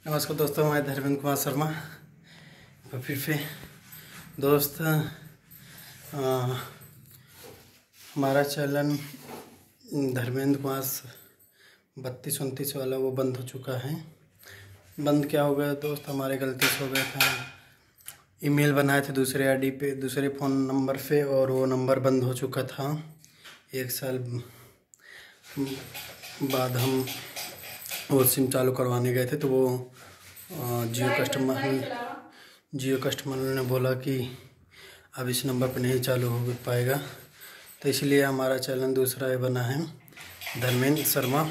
नमस्कार दोस्तों, मैं धर्मेंद्र कुमार शर्मा। फिर से दोस्त हमारा चैनल धर्मेंद्र कुमार 32-29 वाला वो बंद हो चुका है। बंद क्या हो गया दोस्त, हमारे गलती से हो गया था। ईमेल बनाए थे दूसरे आईडी पे, दूसरे फ़ोन नंबर पे, और वो नंबर बंद हो चुका था। 1 साल बाद हम वो सिम चालू करवाने गए थे, तो वो जियो कस्टमर ने बोला कि अब इस नंबर पर नहीं चालू हो पाएगा। तो इसलिए हमारा चैनल दूसरा बना है धर्मेंद्र शर्मा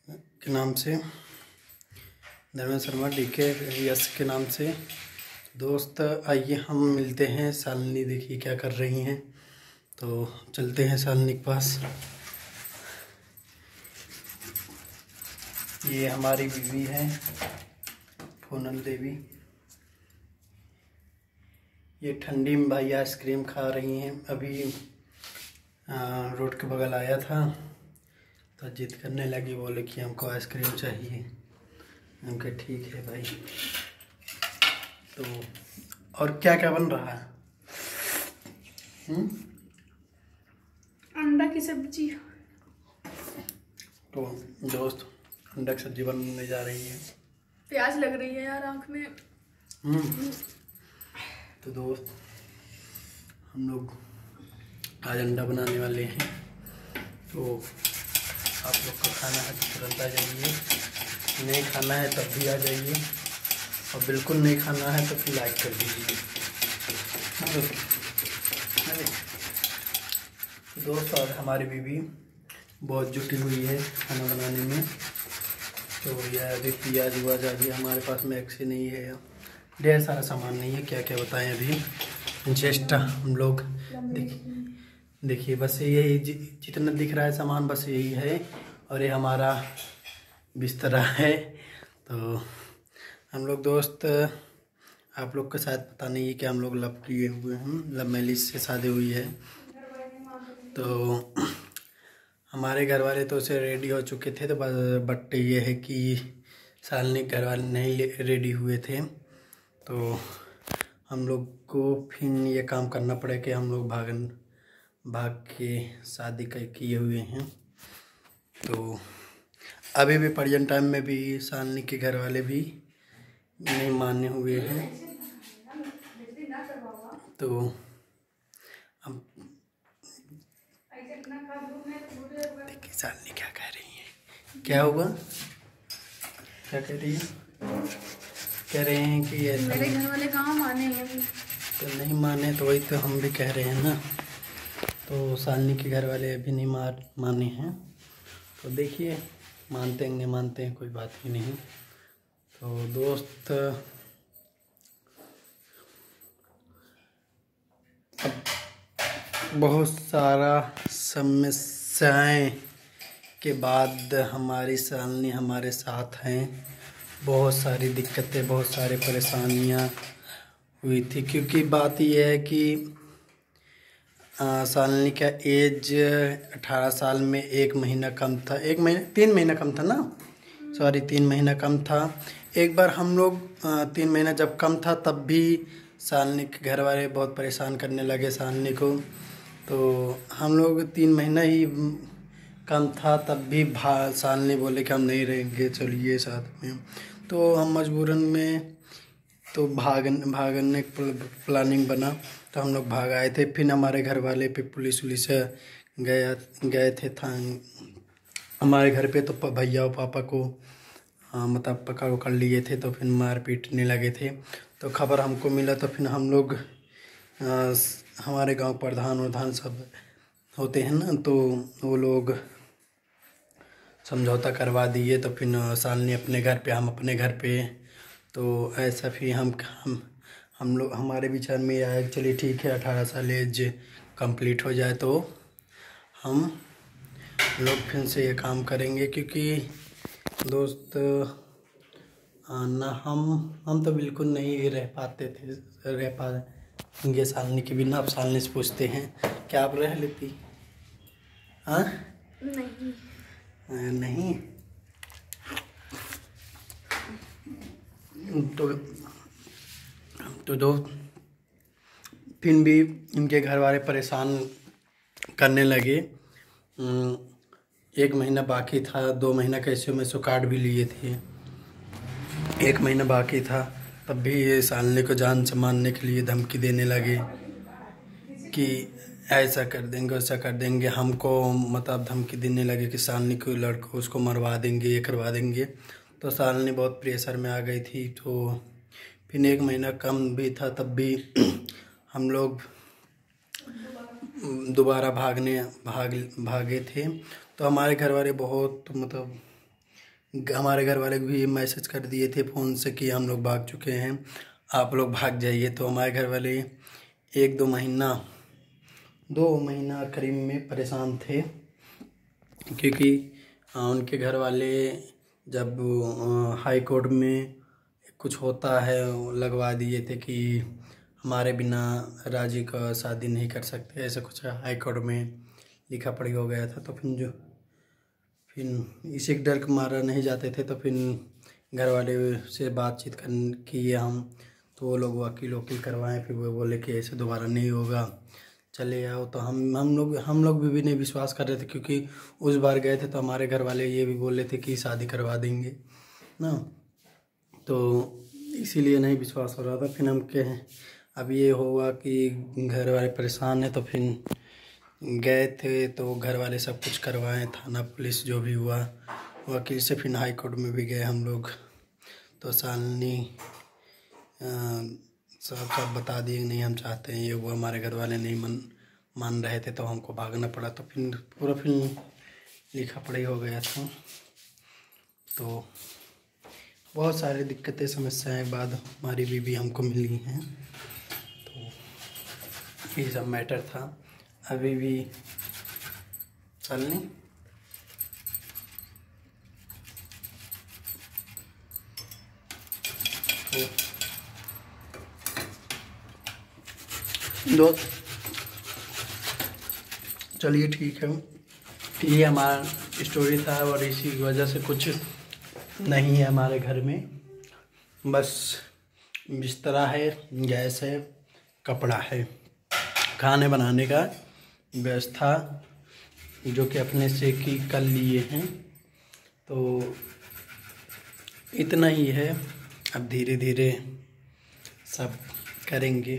के नाम से, धर्मेंद्र शर्मा DKS के नाम से। दोस्त आइए हम मिलते हैं। शालिनी देखिए क्या कर रही हैं, तो चलते हैं शालिनी के पास। ये हमारी बीवी है पूनम देवी। ये ठंडी में भाई आइसक्रीम खा रही हैं। अभी रोड के बगल आया था तो जिद करने लगी, बोले कि हमको आइसक्रीम चाहिए। हमके ठीक है भाई। तो और क्या क्या बन रहा है? अंडा की सब्जी। तो दोस्त अंडा की सब्जी बनने जा रही है। प्याज लग रही है यार आँख में। तो दोस्त हम लोग आज अंडा बनाने वाले हैं। तो आप लोग को खाना है तो तुरंत आ जाइए, नहीं खाना है तब भी आ जाइए, और बिल्कुल नहीं खाना है तो फिर लाइक कर दीजिए। दोस्त और हमारी बीवी बहुत जुटी हुई है खाना बनाने में। तो यह अभी प्याज व्याज अभी हमारे पास में एक्सी नहीं है, ढेर सारा सामान नहीं है, क्या क्या बताएं। अभी जस्ट हम लोग देखिए बस यही जितना दिख रहा है सामान बस यही है, और ये हमारा बिस्तरा है। तो हम लोग दोस्त, आप लोग को शायद पता नहीं है कि हम लोग लव किए हुए हैं, लव मैरिज से शादी हुई है। तो हमारे घर वाले तो उसे रेडी हो चुके थे, तो बट ये है कि शालिनी घर वाले नहीं रेडी हुए थे। तो हम लोग को फिर ये काम करना पड़ा कि हम लोग भाग के शादी किए हुए हैं। तो अभी भी प्रेजेंट टाइम में भी शालिनी के घर वाले भी नहीं माने हुए हैं। तो अब देखिए शालिनी क्या कह रही है। क्या हुआ, क्या कह रही है? कह रहे हैं कि ये मेरे घर वाले कहाँ माने हैं। तो नहीं माने, तो वही तो हम भी कह रहे हैं ना। तो शालिनी के घर वाले अभी नहीं माने हैं। तो देखिए मानते हैं नहीं मानते हैं कोई बात ही नहीं। तो दोस्त अब बहुत सारा समस्याएं के बाद हमारी शालिनी हमारे साथ हैं। बहुत सारी दिक्कतें, बहुत सारी परेशानियां हुई थी, क्योंकि बात यह है कि शालिनी का एज 18 साल में 1 महीना कम था, 3 महीना कम था ना, सॉरी 3 महीना कम था। एक बार हम लोग 3 महीना जब कम था तब भी शालिनी के घर वाले बहुत परेशान करने लगे शालिनी को। तो हम लोग 3 महीना ही कम था तब भी शालिनी बोले कि हम नहीं रहेंगे, चलिए साथ में। तो हम मजबूरन में तो भागने प्लानिंग बना, तो हम लोग भाग आए थे। फिर हमारे घर वाले पे पुलिस गए थे था हमारे घर पे। तो भैया और पापा को मतलब पकड़ लिए थे, तो फिर मार पीटने लगे थे। तो खबर हमको मिला, तो फिर हम लोग हमारे गांव प्रधान सब होते हैं ना, तो वो लोग समझौता करवा दिए। तो फिर शालिनी अपने घर पे, हम अपने घर पे। तो ऐसा फिर हम लोग हमारे विचार में आया, चलिए ठीक है 18 साल एज कंप्लीट हो जाए तो हम लोग फिर से ये काम करेंगे। क्योंकि दोस्त ना हम तो बिल्कुल नहीं रह पाएंगे शालिनी के बिना। अब शालिनी से पूछते हैं, क्या आप रह लेती? हाँ नहीं नहीं तो दोस्त फिर भी इनके घर वाले परेशान करने लगे। 1 महीना बाकी था, 2 महीना कैसे में सो कार्ड भी लिए थे, 1 महीना बाकी था, तब भी ये सालनी को जान से मारने के लिए धमकी देने लगे कि ऐसा कर देंगे वैसा कर देंगे। हमको मतलब धमकी देने लगे कि सालनी को लड़को उसको मरवा देंगे, ये करवा देंगे। तो सालनी बहुत प्रेशर में आ गई थी। तो फिर 1 महीना कम भी था, तब भी हम लोग दोबारा भागे थे। तो हमारे घर वाले बहुत मतलब हमारे घर वाले भी मैसेज कर दिए थे फ़ोन से कि हम लोग भाग चुके हैं, आप लोग भाग जाइए। तो हमारे घर वाले 2 महीना करीब में परेशान थे, क्योंकि उनके घर वाले जब हाई कोर्ट में कुछ होता है लगवा दिए थे कि हमारे बिना राजी का शादी नहीं कर सकते, ऐसा कुछ हाई कोर्ट में लिखा पढ़ी हो गया था। तो फिर इसी डर के मारा नहीं जाते थे। तो फिर घर वाले से बातचीत किए हम, तो वो लोग वकील करवाएं। फिर वो बोले कि ऐसे दोबारा नहीं होगा, चले आओ। तो हम लोग भी नहीं विश्वास कर रहे थे, क्योंकि उस बार गए थे तो हमारे घर वाले ये भी बोले थे कि शादी करवा देंगे ना, तो इसीलिए नहीं विश्वास हो रहा था। फिर हम कहे अब ये होगा कि घर वाले परेशान हैं, तो फिर गए थे। तो घर वाले सब कुछ करवाएं, थाना पुलिस जो भी हुआ, वकील से फिर हाई कोर्ट में भी गए हम लोग। तो सालनी सब बता दिए नहीं हम चाहते हैं ये वो। हमारे घर वाले नहीं मान रहे थे, तो हमको भागना पड़ा। तो फिर पूरा फिर लिखा पढ़ी हो गया था। तो बहुत सारी दिक्कतें समस्याएं बाद हमारी बीवी हमको मिली हैं। तो ये सब मैटर था। अभी भी चलनी तो दोस्त चलिए ठीक है, ये हमारा स्टोरी था। और इसी की वजह से कुछ नहीं है हमारे घर में, बस बिस्तरा है, गैस है, कपड़ा है, खाने बनाने का व्यवस्था जो कि अपने से की कर लिए हैं। तो इतना ही है, अब धीरे धीरे सब करेंगे।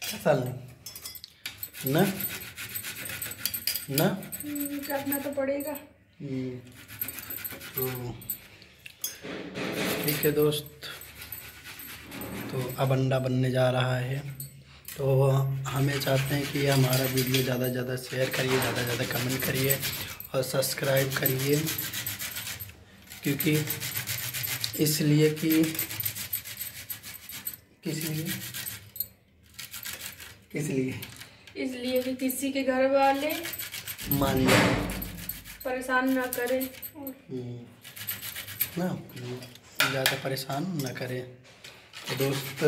असल ना करना तो पड़ेगा। तो ठीक है दोस्त, तो अब अंडा बनने जा रहा है। तो हमें चाहते हैं कि हमारा वीडियो ज़्यादा से ज़्यादा शेयर करिए, ज़्यादा से ज़्यादा कमेंट करिए और सब्सक्राइब करिए, क्योंकि इसलिए कि इसलिए कि किसी के घर वाले मान जाए, परेशान ना करें ना ज़्यादा परेशान ना करें। तो दोस्त